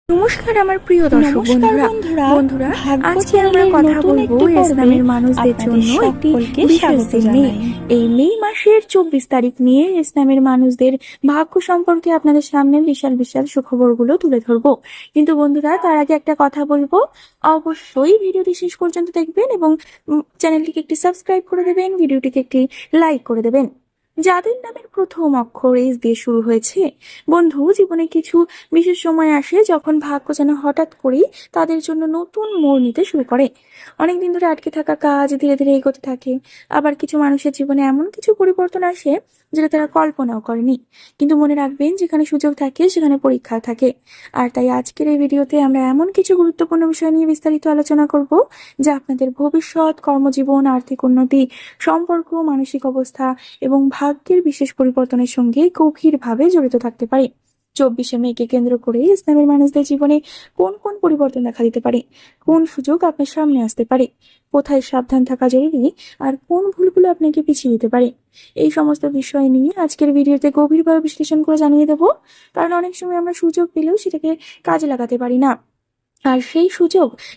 নমস্কার আমার প্রিয় দর্শক বন্ধুরা আজকে আমরা কথা বলবো ইসলামের মানুষদের জন্য একটি বিশেষ দিন নিয়ে। এই মে মাসের 24 তারিখ নিয়ে ইসলামের মানুষদের ভাগ্য সম্পর্কে আপনাদের সামনে বিশাল বিশাল সুখবরগুলো তুলে ধরবো। কিন্তু বন্ধুরা তার আগে একটা কথা বলবো, অবশ্যই ভিডিওটি শেষ পর্যন্ত দেখবেন এবং চ্যানেলটিকে একটি সাবস্ক্রাইব করে দেবেন, ভিডিওটিকে একটি লাইক করে দেবেন। যাদের নামের প্রথম অক্ষর এস দিয়ে শুরু হয়েছে, বন্ধু জীবনে কিছু বিশেষ সময় আসে যখন ভাগ্য যেন হঠাৎ করেই তাদের জন্য নতুন মোড় নিতে শুরু করে। অনেকদিন ধরে আটকে থাকা কাজ ধীরে ধীরে এগোতে থাকে। আবার কিছু মানুষের জীবনে এমন কিছু পরিবর্তন আসে যেটা তারা কল্পনাও করেনি। কিন্তু মনে রাখবেন, যেখানে সুযোগ থাকে সেখানে পরীক্ষা থাকে। আর তাই আজকের এই ভিডিওতে আমরা এমন কিছু গুরুত্বপূর্ণ বিষয় নিয়ে বিস্তারিত আলোচনা করব যা আপনাদের ভবিষ্যৎ, কর্মজীবন, আর্থিক উন্নতি, সম্পর্ক, মানসিক অবস্থা এবং ভাগ্যের বিশেষ পরিবর্তনের সঙ্গে গভীরভাবে জড়িত থাকতে পারে। 24শে মেকে কেন্দ্র করে ইসলামের মানুষদের জীবনে কোন কোন পরিবর্তন দেখা দিতে পারে, কোন সুযোগ আপনার সামনে আসতে পারে, কোথায় সাবধান থাকা জরুরি, আর কোন ভুলগুলো আপনাকে পিছিয়ে দিতে পারে, এই সমস্ত বিষয় নিয়ে আজকের ভিডিওতে গভীরভাবে বিশ্লেষণ করে জানিয়ে দেব। কারণ অনেক সময় আমরা সুযোগ পেলেও সেটাকে কাজে লাগাতে পারি না, আর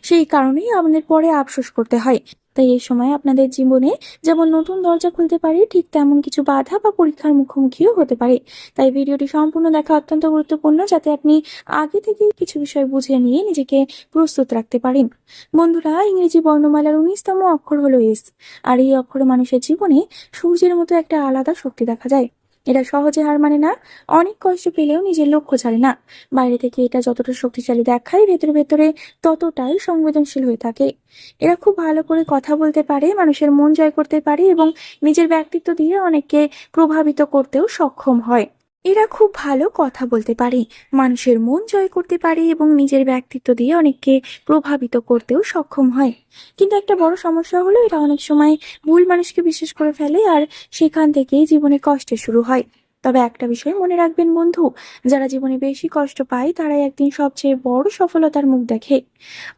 সেই কারণেই আমাদের পরে আফসোস করতে হয়। তাই এই সময় আপনাদের জীবনে যেমন নতুন দরজা খুলতে পারে, ঠিক তেমন কিছু বাধা বা পরীক্ষার মুখোমুখিও হতে পারে। তাই ভিডিওটি সম্পূর্ণ দেখা অত্যন্ত গুরুত্বপূর্ণ, যাতে আপনি আগে থেকেই কিছু বিষয় বুঝে নিয়ে নিজেকে প্রস্তুত রাখতে পারেন। বন্ধুরা, ইংরেজি বর্ণমালার 19তম অক্ষর হলো এস। আর এই অক্ষরে মানুষের জীবনে সূর্যের মতো একটা আলাদা শক্তি দেখা যায়। এরা সহজে হার মানে না, অনেক কষ্ট পেলেও নিজের লক্ষ্য ছাড়ে না। বাইরে থেকে এটা যতটা শক্তিশালী দেখায়, ভেতরে ভেতরে ততটাই সংবেদনশীল হয়ে থাকে। এরা খুব ভালো করে কথা বলতে পারে, মানুষের মন জয় করতে পারে এবং নিজের ব্যক্তিত্ব দিয়ে অনেককে প্রভাবিত করতেও সক্ষম হয়। এরা খুব ভালো কথা বলতে পারে, মানুষের মন জয় করতে পারে এবং নিজের ব্যক্তিত্ব দিয়ে অনেককে প্রভাবিত করতেও সক্ষম হয়। কিন্তু একটা বড় সমস্যা হলো, এরা অনেক সময় ভুল মানুষকে বিশ্বাস করে ফেলে, আর সেখান থেকেই জীবনে কষ্টের শুরু হয়। তবে একটা বিষয় মনে রাখবেন বন্ধু, যারা জীবনে বেশি কষ্ট পায় তারাই একদিন সবচেয়ে বড় সফলতার মুখ দেখে।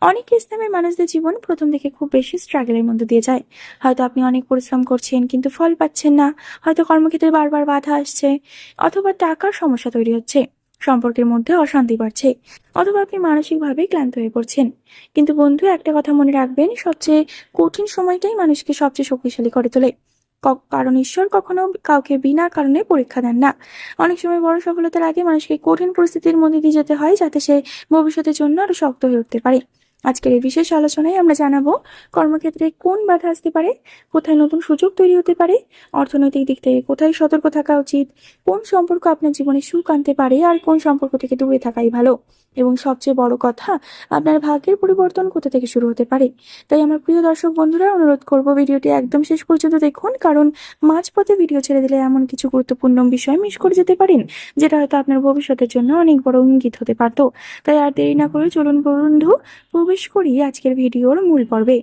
অনেক ইসলামের মানুষদের জীবন প্রথম থেকে খুব বেশি স্ট্রাগলের মধ্যে দিয়ে যায়। হয়তো আপনি অনেক পরিশ্রম করছেন কিন্তু ফল পাচ্ছেন না, হয়তো কর্মক্ষেত্রে বারবার বাধা আসছে, অথবা টাকার সমস্যা তৈরি হচ্ছে, সম্পর্কের মধ্যে অশান্তি বাড়ছে, অথবা আপনি মানসিকভাবে ক্লান্ত হয়ে পড়ছেন। কিন্তু বন্ধু, একটা কথা মনে রাখবেন, সবচেয়ে কঠিন সময়টাই মানুষকে সবচেয়ে শক্তিশালী করে তোলে। কারণ ঈশ্বর কখনো কাউকে বিনা কারণে পরীক্ষা দেন না। অনেক সময় বড় সফলতার আগে মানুষকে কঠিন পরিস্থিতির মধ্যে দিয়ে যেতে হয়, যাতে সে ভবিষ্যতের জন্য আরো শক্ত হয়ে উঠতে পারে। আজকের এই বিশেষ আলোচনায় আমরা জানাবো কর্মক্ষেত্রে কোন বাধা আসতে পারে, কোথায় নতুন সুযোগ তৈরি হতে পারে, অর্থনৈতিক দিক থেকে কোথায় সতর্ক থাকা উচিত, কোন সম্পর্ক আপনার জীবনে সুখ আনতে পারে আর কোন সম্পর্ক থেকে দূরে থাকাই ভালো, এবং সবচেয়ে বড় কথা, আপনার ভাগ্যের পরিবর্তন কোথা থেকে শুরু হতে পারে। তাই আমার প্রিয় দর্শক বন্ধুরা, অনুরোধ করব ভিডিওটি একদম শেষ পর্যন্ত দেখুন, কারণ মাঝপথে ভিডিও ছেড়ে দিলে এমন কিছু গুরুত্বপূর্ণ বিষয় মিস করে যেতে পারেন যেটা হয়তো আপনার ভবিষ্যতের জন্য অনেক বড় ইঙ্গিত হতে পারত। তাই আর দেরি না করে চলুন বন্ধু প্রবেশ করি আজকের ভিডিওর মূল পর্বে।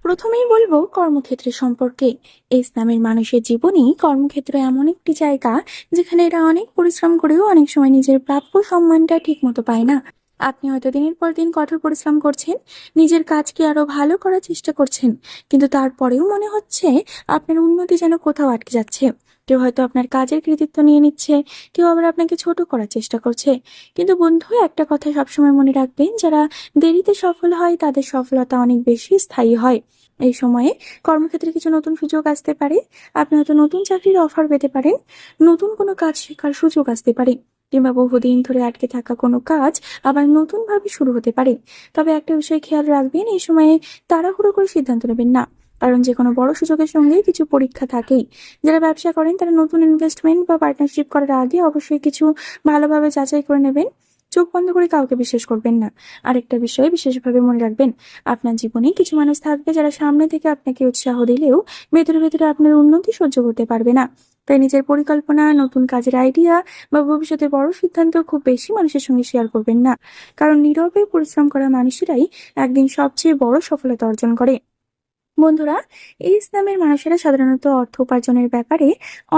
প্রথমেই বলবো কর্মক্ষেত্র সম্পর্কে। ইসলামের মানুষের জীবনেই কর্মক্ষেত্র এমন একটি জায়গা যেখানে এরা অনেক পরিশ্রম করেও অনেক সময় নিজের প্রাপ্য সম্মানটা ঠিক মতো পায় না। আপনি হয়তো দিনের পর দিন কঠোর পরিশ্রম করছেন, নিজের কাজকে আরো ভালো করার চেষ্টা করছেন, কিন্তু তারপরেও মনে হচ্ছে আপনার উন্নতি যেন কোথাও আটকে যাচ্ছে। কেউ হয়তো আপনার কাজের কৃতিত্ব নিয়ে নিচ্ছে, কেউ আবার আপনাকে ছোট করার চেষ্টা করছে। কিন্তু বন্ধু, একটা কথা সবসময় মনে রাখবেন, যারা দেরিতে সফল হয় তাদের সফলতা অনেক বেশি স্থায়ী হয়। এই সময়ে কর্মক্ষেত্রে কিছু নতুন সুযোগ আসতে পারে। আপনি হয়তো নতুন চাকরির অফার পেতে পারেন, নতুন কোনো কাজ শেখার সুযোগ আসতে পারে, কিংবা বহুদিন ধরে আটকে থাকা কোনো কাজ আবার নতুন ভাবে শুরু হতে পারে। তবে একটা বিষয় খেয়াল রাখবেন, এই সময়ে তাড়াহুড়ো করে সিদ্ধান্ত নেবেন না, কারণ যে কোনো বড় সুযোগের সঙ্গে কিছু পরীক্ষা থাকেই। যারা ব্যবসা করেন তারা নতুন ইনভেস্টমেন্ট বা পার্টনারশিপ করার আগে অবশ্যই কিছু ভালোভাবে যাচাই করে নেবেন। চোখ বন্ধ করে কাউকে বিশ্বাস করবেন না। আরেকটা বিষয় বিশেষভাবে মনে রাখবেন, আপনার জীবনে কিছু মানুষ থাকবে যারা সামনে থেকে আপনাকে উৎসাহ দিলেও ভেতরে ভেতরে আপনার উন্নতি সহ্য করতে পারবে না। তাই নিজের পরিকল্পনা, নতুন কাজের আইডিয়া বা ভবিষ্যতের বড় সিদ্ধান্ত খুব বেশি মানুষের সঙ্গে শেয়ার করবেন না, কারণ নীরবে পরিশ্রম করা মানুষেরাই একদিন সবচেয়ে বড় সফলতা অর্জন করে। বন্ধুরা, এই ইসলামের মানুষেরা সাধারণত অর্থ উপার্জনের ব্যাপারে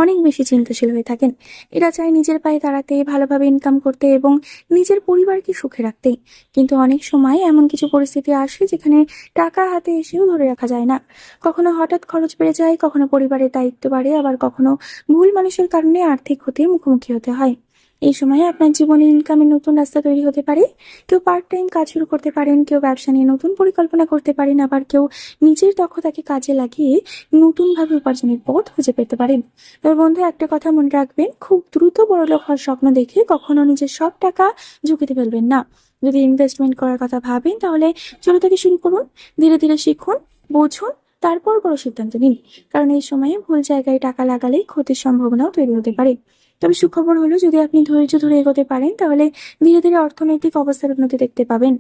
অনেক বেশি চিন্তাশীল হয়ে থাকেন। এরা চায় নিজের পায়ে দাঁড়াতে, ভালোভাবে ইনকাম করতে এবং নিজের পরিবারকে সুখে রাখতে। কিন্তু অনেক সময় এমন কিছু পরিস্থিতি আসে যেখানে টাকা হাতে এসেও ধরে রাখা যায় না। কখনো হঠাৎ খরচ বেড়ে যায়, কখনো পরিবারের দায়িত্ব বাড়ে, আবার কখনো ভুল মানুষের কারণে আর্থিক ক্ষতির মুখোমুখি হতে হয়। এই সময়ে আপনার জীবনে ইনকামের নতুন রাস্তা তৈরি হতে পারে। কেউ পার্ট টাইম কাজ শুরু করতে পারেন, কেউ ব্যবসা নিয়ে নতুন পরিকল্পনা করতে পারেন, আবার কেউ নিজের দক্ষতাকে কাজে লাগিয়ে নতুনভাবে উপার্জনের পথ খুঁজে পেতে পারেন। তবে বন্ধু, একটা কথা মনে রাখবেন, খুব দ্রুত বড়লোক হওয়ার স্বপ্ন দেখে কখনো নিজের সব টাকা ঝুঁকিতে ফেলবেন না। যদি ইনভেস্টমেন্ট করার কথা ভাবেন তাহলে ছোট থেকে শুরু করুন, ধীরে ধীরে শিখুন, বুঝুন, তারপর বড় সিদ্ধান্ত নিন। কারণ এই সময়ে ভুল জায়গায় টাকা লাগালে ক্ষতির সম্ভাবনাও তৈরি হতে পারে। তবে সুখবর হলো, যদি আপনি ধৈর্য ধরে এগোতে পারেন তাহলে ধীরে ধীরে অর্থনৈতিক অবস্থার উন্নতি দেখতে পাবেন।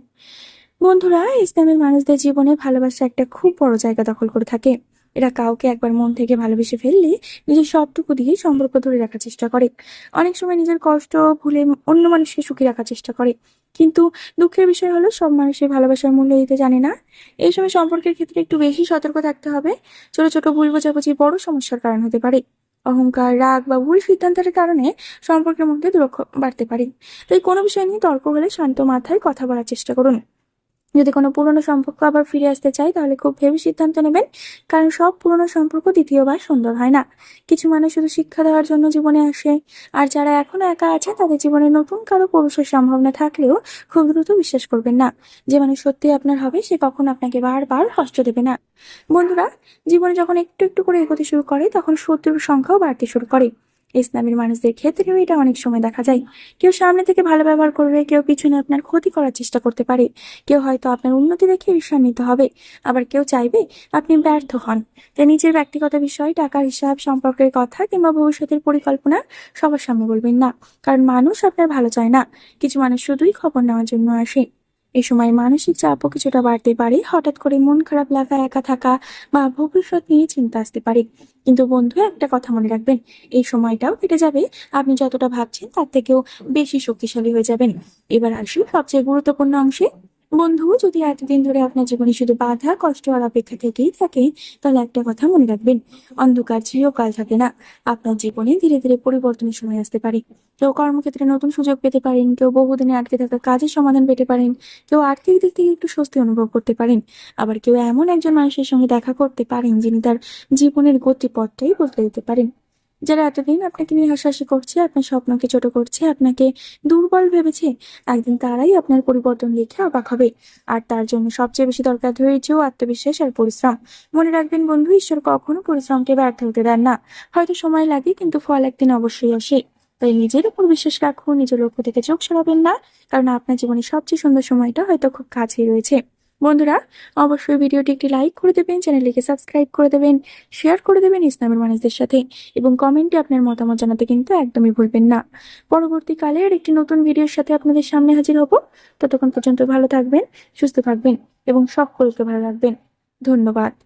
বন্ধুরা, ইসলামের মানুষদের জীবনে ভালোবাসা একটা খুব বড় জায়গা দখল করে থাকে। এরা কাউকে একবার মন থেকে ভালোবেসে ফেললে নিজের সবটুকু দিয়ে সম্পর্ক ধরে রাখার চেষ্টা করে। অনেক সময় নিজের কষ্ট ভুলে অন্য মানুষকে সুখী রাখার চেষ্টা করে। কিন্তু দুঃখের বিষয় হলো, সব মানুষের ভালোবাসার মূল্য দিতে জানে না। এই সময় সম্পর্কের ক্ষেত্রে একটু বেশি সতর্ক থাকতে হবে। ছোট ছোট ভুল বোঝাবুঝি বড় সমস্যার কারণ হতে পারে। অহংকার, রাগ বা ভুল সিদ্ধান্তের কারণে সম্পর্কের মধ্যে দূরত্ব বাড়তে পারে। তাই কোনো বিষয় নিয়ে তর্ক হলে শান্ত মাথায় কথা বলার চেষ্টা করুন। যদি কোনো পুরনো সম্পর্ক আবার ফিরে আসতে চায় তাহলে খুব ভেবে সিদ্ধান্ত নেবেন, কারণ সব পুরনো সম্পর্ক দ্বিতীয়বার সুন্দর হয় না। কিছু মানুষ শুধু শিক্ষা দেওয়ার জন্য জীবনে আসে, আর যারা এখনো একা আছে তাদের জীবনে নতুন কারো প্রবেশের সম্ভাবনা থাকলেও খুব দ্রুত বিশ্বাস করবেন না। যে মানুষ সত্যি আপনার হবে সে কখনো আপনাকে বারবার কষ্ট দেবে না। বন্ধুরা, জীবনে যখন একটু একটু করে এগোতে শুরু করে তখন শত্রুর সংখ্যাও বাড়তে শুরু করে। ইসলামের মানুষদের ক্ষেত্রেও এটা অনেক সময় দেখা যায়। কেউ সামনে থেকে ভালো ব্যবহার করবে, কেউ পিছনে আপনার ক্ষতি করার চেষ্টা করতে পারে। কেউ হয়তো আপনার উন্নতি দেখে ঈর্ষান্বিত হবে, আবার কেউ চাইবে আপনি ব্যর্থ হন। তাই নিজের ব্যক্তিগত বিষয়, টাকার হিসাব, সম্পর্কের কথা কিংবা ভবিষ্যতের পরিকল্পনা সবার সামনে বলবেন না। কারণ মানুষ আপনার ভালো চায় না, কিছু মানুষ শুধুই খবর নেওয়ার জন্য আসে। এই সময় মানসিক চাপও কিছুটা বাড়তে পারে। হঠাৎ করে মন খারাপ লাগা, একা থাকা বা ভবিষ্যৎ নিয়ে চিন্তা আসতে পারে। কিন্তু বন্ধু, একটা কথা মনে রাখবেন, এই সময়টাও কেটে যাবে। আপনি যতটা ভাবছেন তার থেকেও বেশি শক্তিশালী হয়ে যাবেন। এবার আসি সবচেয়ে গুরুত্বপূর্ণ অংশে। বন্ধু, যদি এতদিন ধরে আপনার জীবনে শুধু বাধা, কষ্ট আর অপেক্ষা থেকেই থাকে, তাহলে একটা কথা মনে রাখবেন, অন্ধকার চিরকাল থাকে না। আপনার জীবনে ধীরে ধীরে পরিবর্তনের সময় আসতে পারে। কেউ কর্মক্ষেত্রে নতুন সুযোগ পেতে পারেন, কেউ বহুদিনে আটকে থাকা কাজের সমাধান পেতে পারেন, কেউ আর্থিক দিক থেকে একটু স্বস্তি অনুভব করতে পারেন, আবার কেউ এমন একজন মানুষের সঙ্গে দেখা করতে পারেন যিনি তার জীবনের গতিপথটাই বদলে দিতে পারেন। যারা এতদিন আপনাকে নিয়ে হাসাহাসি করছে, আপনার স্বপ্নকে ছোট করছে, আপনাকে দুর্বল ভেবেছে, একদিন তারাই আপনার পরিবর্তন দেখে অবাক হবে। আর তার জন্য সবচেয়ে বেশি দরকার ধৈর্য, আত্মবিশ্বাস আর পরিশ্রম। মনে রাখবেন বন্ধু, ঈশ্বর কখনো পরিশ্রমকে ব্যর্থ হতে দেন না। হয়তো সময় লাগে, কিন্তু ফল একদিন অবশ্যই আসে। তাই নিজের উপর বিশ্বাস রাখুন, নিজের লক্ষ্য থেকে চোখ সরাবেন না, কারণ আপনার জীবনের সবচেয়ে সুন্দর সময়টা হয়তো খুব কাছেই রয়েছে। বন্ধুরা, অবশ্যই ভিডিওটি একটি লাইক করে দেবেন, চ্যানেলটিকে সাবস্ক্রাইব করে দেবেন, শেয়ার করে দেবেন ইসলামের মানুষদের সাথে, এবং কমেন্টে আপনার মতামত জানাতে কিন্তু একদমই ভুলবেন না। পরবর্তীকালে আর একটি নতুন ভিডিওর সাথে আপনাদের সামনে হাজির হব। ততক্ষণ পর্যন্ত ভালো থাকবেন, সুস্থ থাকবেন এবং সকলকে ভালো রাখবেন। ধন্যবাদ।